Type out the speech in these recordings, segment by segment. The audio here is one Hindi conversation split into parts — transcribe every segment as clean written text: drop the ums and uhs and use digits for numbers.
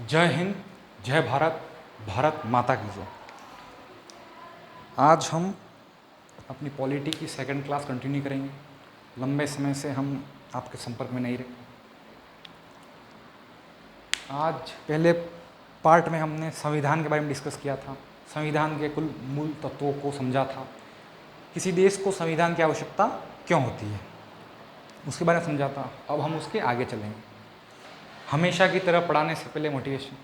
जय हिंद, जय भारत, भारत माता की जय। आज हम अपनी पॉलिटी की सेकंड क्लास कंटिन्यू करेंगे। लंबे समय से हम आपके संपर्क में नहीं रहे। आज पहले पार्ट में हमने संविधान के बारे में डिस्कस किया था, संविधान के कुल मूल तत्वों को समझा था, किसी देश को संविधान की आवश्यकता क्यों होती है उसके बारे में समझा था। अब हम उसके आगे चलेंगे। हमेशा की तरह पढ़ाने से पहले motivation.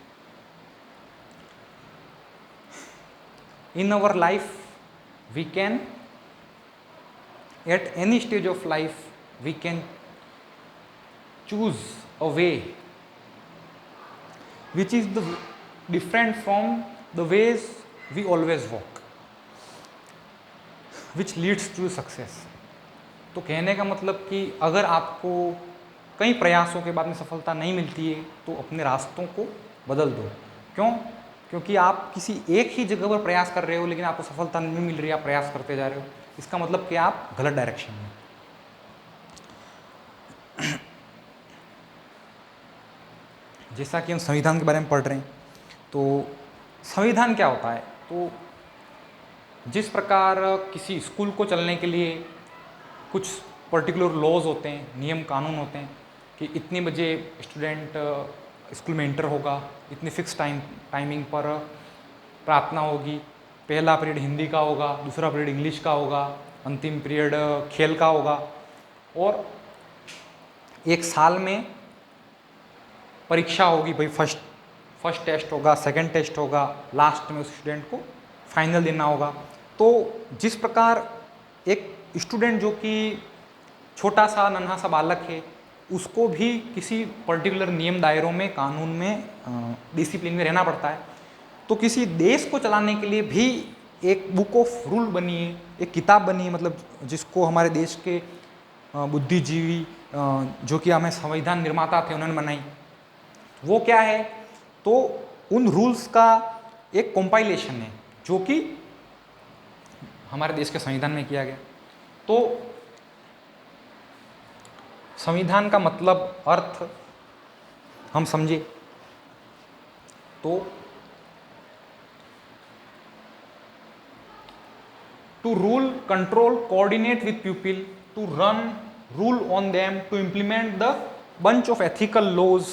In our life, we can, at any stage of life, we can choose a way which is different from the ways we always walk, which leads to success. तो कहने का मतलब कि अगर आपको कई प्रयासों के बाद में सफलता नहीं मिलती है तो अपने रास्तों को बदल दो। क्यों? क्योंकि आप किसी एक ही जगह पर प्रयास कर रहे हो लेकिन आपको सफलता नहीं मिल रही, आप प्रयास करते जा रहे हो, इसका मतलब कि आप गलत डायरेक्शन में। जैसा कि हम संविधान के बारे में पढ़ रहे हैं, तो संविधान क्या होता है? तो जिस प्रकार किसी स्कूल को चलने के लिए कुछ पर्टिकुलर लॉज होते हैं, नियम कानून होते हैं कि इतने बजे स्टूडेंट स्कूल में इंटर होगा, इतनी फिक्स टाइमिंग पर प्रार्थना होगी, पहला पीरियड हिंदी का होगा, दूसरा पीरियड इंग्लिश का होगा, अंतिम पीरियड खेल का होगा, और एक साल में परीक्षा होगी। भाई फर्स्ट टेस्ट होगा, सेकंड टेस्ट होगा, लास्ट में उस स्टूडेंट को फाइनल देना होगा। तो जिस प्रकार एक स्टूडेंट जो कि छोटा सा नन्हा सा बालक है, उसको भी किसी पर्टिकुलर नियम दायरों में, कानून में, डिसिप्लिन में रहना पड़ता है। तो किसी देश को चलाने के लिए भी एक बुक ऑफ रूल बनी है, एक किताब बनी है, मतलब जिसको हमारे देश के बुद्धिजीवी जो कि हमें संविधान निर्माता थे उन्होंने बनाई। वो क्या है? तो उन रूल्स का एक कंपाइलेशन है जो कि हमारे देश के संविधान में किया गया। तो संविधान का मतलब, अर्थ हम समझे तो to rule, control, coordinate with people, to run, rule on them, to implement the bunch of ethical laws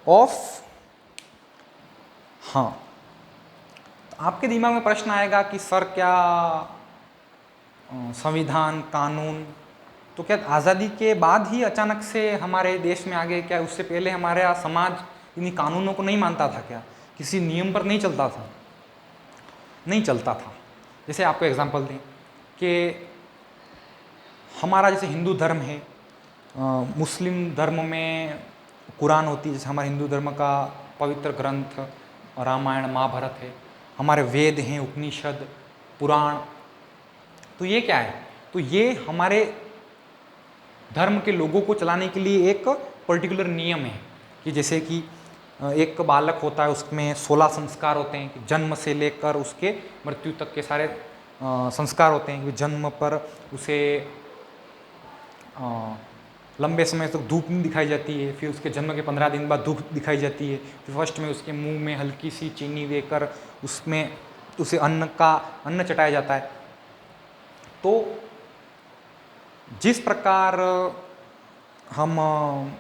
of. हाँ, तो आपके दिमाग में प्रश्न आएगा कि सर क्या संविधान, कानून तो क्या आज़ादी के बाद ही अचानक से हमारे देश में आ गए क्या? उससे पहले हमारा समाज इन्हीं कानूनों को नहीं मानता था क्या? किसी नियम पर नहीं चलता था? नहीं चलता था। जैसे आपको एग्जांपल दें कि हमारा जैसे हिंदू धर्म है, मुस्लिम धर्म में कुरान होती है, जैसे हमारे हिंदू धर्म का पवित्र ग्रंथ रामायण महाभारत है, हमारे वेद हैं, उपनिषद, पुराण। तो ये क्या है? तो ये हमारे धर्म के लोगों को चलाने के लिए एक पर्टिकुलर नियम है कि जैसे कि एक बालक होता है, उसमें 16 संस्कार होते हैं कि जन्म से लेकर उसके मृत्यु तक के सारे संस्कार होते हैं कि जन्म पर उसे लंबे समय तक धूप नहीं दिखाई जाती है, फिर उसके जन्म के 15 दिन बाद धूप दिखाई जाती है, फिर फर्स्ट में उसके मुंह में हल्की सी चीनी देकर उसमें उसे अन्न चटाया जाता है। तो जिस प्रकार हम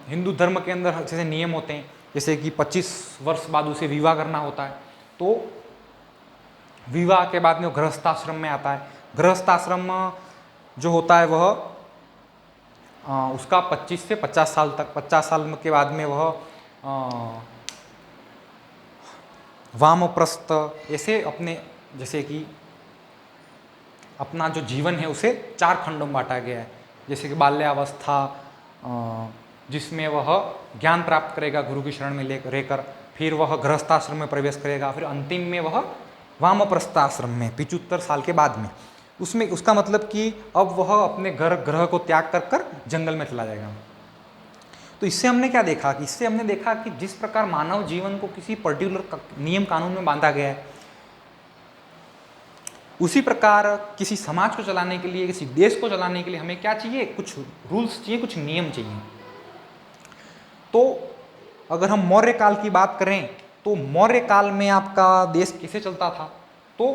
हिंदू धर्म के अंदर जैसे नियम होते हैं, जैसे कि 25 वर्ष बाद उसे विवाह करना होता है, तो विवाह के बाद में वो गृहस्थाश्रम में आता है। गृहस्थाश्रम जो होता है वह उसका 25 से 50 साल तक, 50 साल के बाद में वह वामप्रस्थ, ऐसे अपने जैसे कि अपना जो जीवन है उसे 4 खंडों में बांटा गया है। जैसे कि बाल्यावस्था, जिसमें वह ज्ञान प्राप्त करेगा गुरु की शरण में रहकर, फिर वह गृहस्थाश्रम में प्रवेश करेगा, फिर अंतिम में वह वामप्रस्थाश्रम में 75 साल के बाद में। उसमें उसका मतलब कि अब वह अपने ग्रह को त्याग कर जंगल में चला जाएगा। तो इससे हमने क्या देखा? कि इससे हमने देखा कि जिस प्रकार मानव जीवन को किसी पर्टिकुलर नियम कानून में बांधा गया है, उसी प्रकार किसी समाज को चलाने के लिए, किसी देश को चलाने के लिए हमें क्या चाहिए? कुछ रूल्स चाहिए, कुछ नियम चाहिए। तो अगर हम मौर्य काल की बात करें तो मौर्य काल में आपका देश कैसे चलता था, तो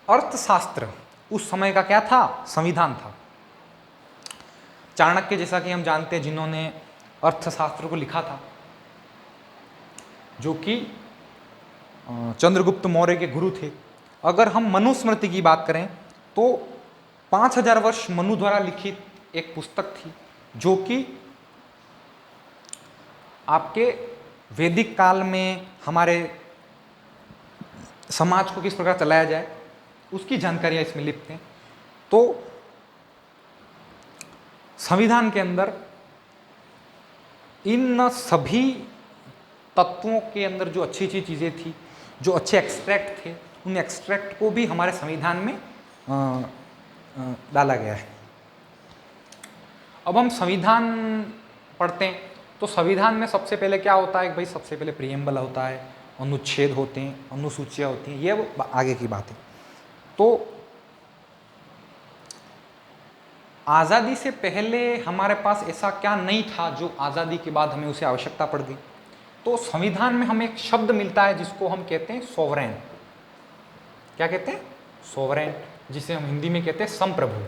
अर्थशास्त्र उस समय का क्या था, संविधान था। चाणक्य जैसा कि हम जानते हैं जिन्होंने अर्थशास्त्र को लिखा था, जो कि चंद्रगुप्त मौर्य के गुरु थे। अगर हम मनुस्मृति की बात करें तो 5000 वर्ष मनु द्वारा लिखित एक पुस्तक थी, जो कि आपके वैदिक काल में हमारे समाज को किस प्रकार चलाया जाए उसकी जानकारियाँ इसमें लिखते हैं। तो संविधान के अंदर इन सभी तत्वों के अंदर जो अच्छी अच्छी चीज़ें थी, जो अच्छे एक्सट्रैक्ट थे, उन एक्सट्रैक्ट को भी हमारे संविधान में डाला गया है। अब हम संविधान पढ़ते हैं तो संविधान में सबसे पहले क्या होता है, भाई सबसे पहले प्रीएम्बल होता है, अनुच्छेद होते हैं, अनुसूचियाँ होती हैं, ये वो आगे की बात है। तो आज़ादी से पहले हमारे पास ऐसा क्या नहीं था जो आज़ादी के बाद हमें उसे आवश्यकता पड़ गई। तो संविधान में हमें एक शब्द मिलता है जिसको हम कहते हैं सोवरेन। क्या कहते हैं, सोवरेन, जिसे हम हिंदी में कहते हैं संप्रभु।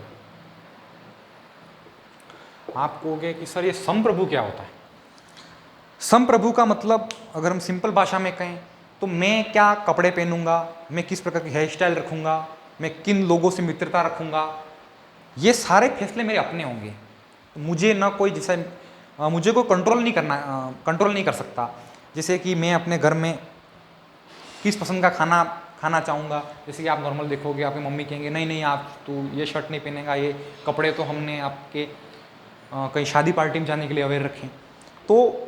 आप कहोगे कि सर ये संप्रभु क्या होता है। संप्रभु का मतलब अगर हम सिंपल भाषा में कहें तो मैं क्या कपड़े पहनूंगा, मैं किस प्रकार की हेयर स्टाइल रखूंगा, मैं किन लोगों से मित्रता रखूंगा, ये सारे फैसले मेरे अपने होंगे। तो मुझे ना कोई जैसे मुझे कोई कंट्रोल नहीं कर सकता। जैसे कि मैं अपने घर में किस पसंद का खाना खाना चाहूँगा, जैसे कि आप नॉर्मल देखोगे आपकी मम्मी कहेंगे नहीं नहीं आप तू ये शर्ट नहीं पहनेगा, ये कपड़े तो हमने आपके कहीं शादी पार्टी में जाने के लिए अवेयर रखें। तो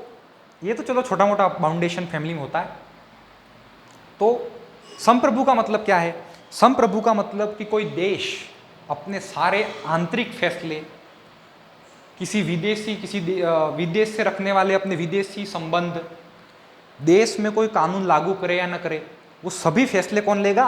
ये तो चलो छोटा मोटा फाउंडेशन फैमिली में होता है। तो संप्रभु का मतलब क्या है, संप्रभु का मतलब कि कोई देश अपने सारे आंतरिक फैसले किसी विदेश से रखने वाले अपने विदेशी संबंध, देश में कोई कानून लागू करे या न करे, वो सभी फैसले कौन लेगा,